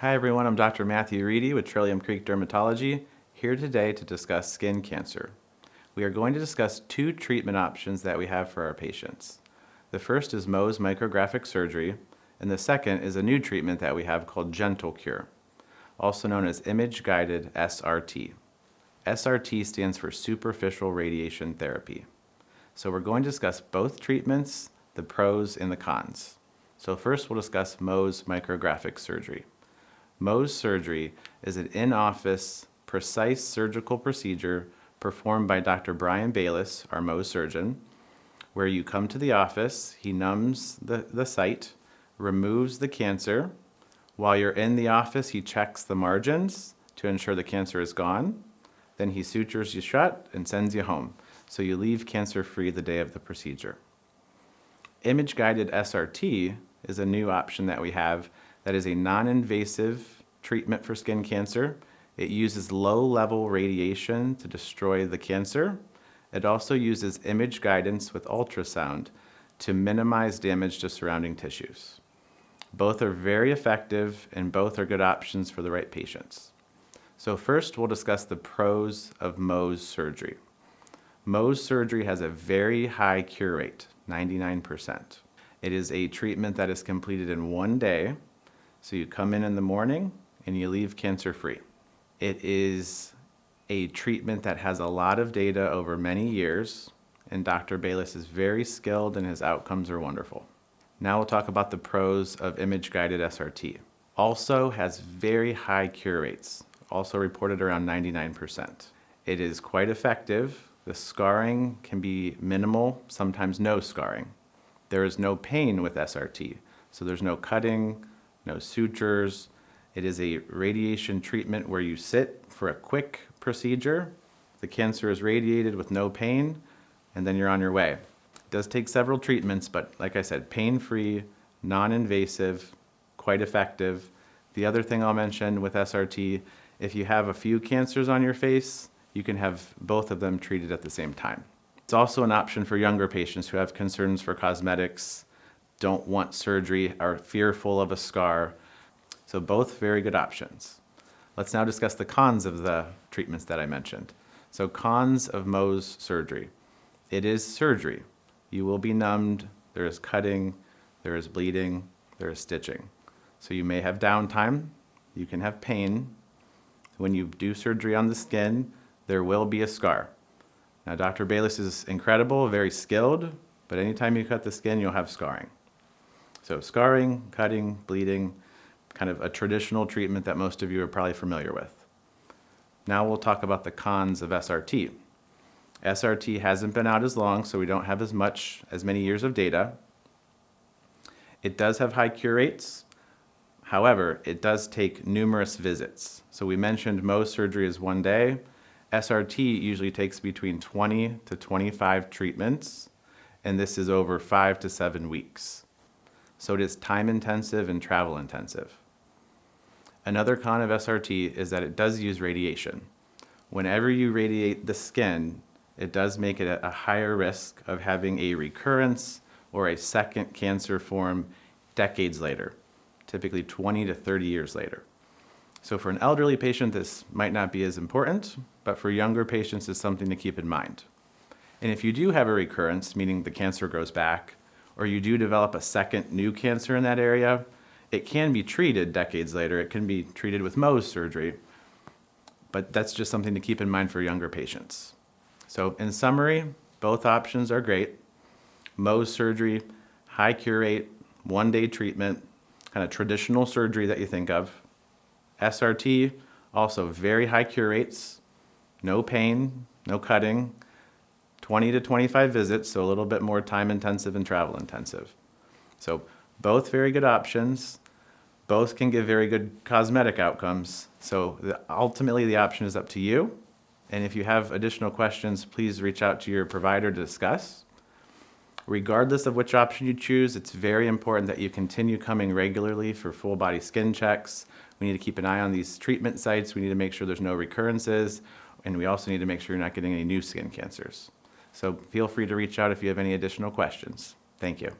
Hi everyone, I'm Dr. Matthew Reedy with Trillium Creek Dermatology, here today to discuss skin cancer. We are going to discuss two treatment options that we have for our patients. The first is Mohs micrographic surgery, and the second is a new treatment that we have called GentleCure, also known as image-guided SRT. SRT stands for superficial radiation therapy. So we're going to discuss both treatments, the pros and the cons. So first we'll discuss Mohs micrographic surgery. Mohs surgery is an in-office, precise surgical procedure performed by Dr. Brian Bayless, our Mohs surgeon, where you come to the office, he numbs the site, removes the cancer. While you're in the office, he checks the margins to ensure the cancer is gone. Then he sutures you shut and sends you home, so you leave cancer-free the day of the procedure. Image-guided SRT is a new option that we have that is a non-invasive treatment for skin cancer. It uses low-level radiation to destroy the cancer. It also uses image guidance with ultrasound to minimize damage to surrounding tissues. Both are very effective and both are good options for the right patients. So first, we'll discuss the pros of Mohs surgery. Mohs surgery has a very high cure rate, 99%. It is a treatment that is completed in one day. So you come in the morning and you leave cancer-free. It is a treatment that has a lot of data over many years, and Dr. Bayless is very skilled and his outcomes are wonderful. Now we'll talk about the pros of image-guided SRT. Also has very high cure rates, also reported around 99%. It is quite effective. The scarring can be minimal, sometimes no scarring. There is no pain with SRT, so there's no cutting, no sutures. It is a radiation treatment where you sit for a quick procedure. The cancer is radiated with no pain, and then you're on your way. It does take several treatments, but like I said, pain-free, non-invasive, quite effective. The other thing I'll mention with SRT, if you have a few cancers on your face, you can have both of them treated at the same time. It's also an option for younger patients who have concerns for cosmetics, don't want surgery, are fearful of a scar. So both very good options. Let's now discuss the cons of the treatments that I mentioned. So cons of Mohs surgery. It is surgery. You will be numbed, there is cutting, there is bleeding, there is stitching. So you may have downtime, you can have pain. When you do surgery on the skin, there will be a scar. Now Dr. Bayless is incredible, very skilled, but anytime you cut the skin, you'll have scarring. So scarring, cutting, bleeding, kind of a traditional treatment that most of you are probably familiar with. Now we'll talk about the cons of SRT. SRT hasn't been out as long, so we don't have as many years of data. It does have high cure rates. However, it does take numerous visits. So we mentioned Mohs surgery is one day. SRT usually takes between 20 to 25 treatments, and this is over 5 to 7 weeks. So it is time intensive and travel intensive. Another con of SRT is that it does use radiation. Whenever you radiate the skin, it does make it a higher risk of having a recurrence or a second cancer form decades later, typically 20 to 30 years later. So for an elderly patient, this might not be as important, but for younger patients, it's something to keep in mind. And if you do have a recurrence, meaning the cancer grows back, or you do develop a second new cancer in that area, it can be treated decades later. It can be treated with Mohs surgery, but that's just something to keep in mind for younger patients. So in summary, both options are great. Mohs surgery, high cure rate, one-day treatment, kind of traditional surgery that you think of. SRT, also very high cure rates, no pain, no cutting, 20 to 25 visits, so a little bit more time intensive and travel intensive. So both very good options. Both can give very good cosmetic outcomes. So ultimately the option is up to you. And if you have additional questions, please reach out to your provider to discuss. Regardless of which option you choose, it's very important that you continue coming regularly for full body skin checks. We need to keep an eye on these treatment sites. We need to make sure there's no recurrences. And we also need to make sure you're not getting any new skin cancers. So feel free to reach out if you have any additional questions. Thank you.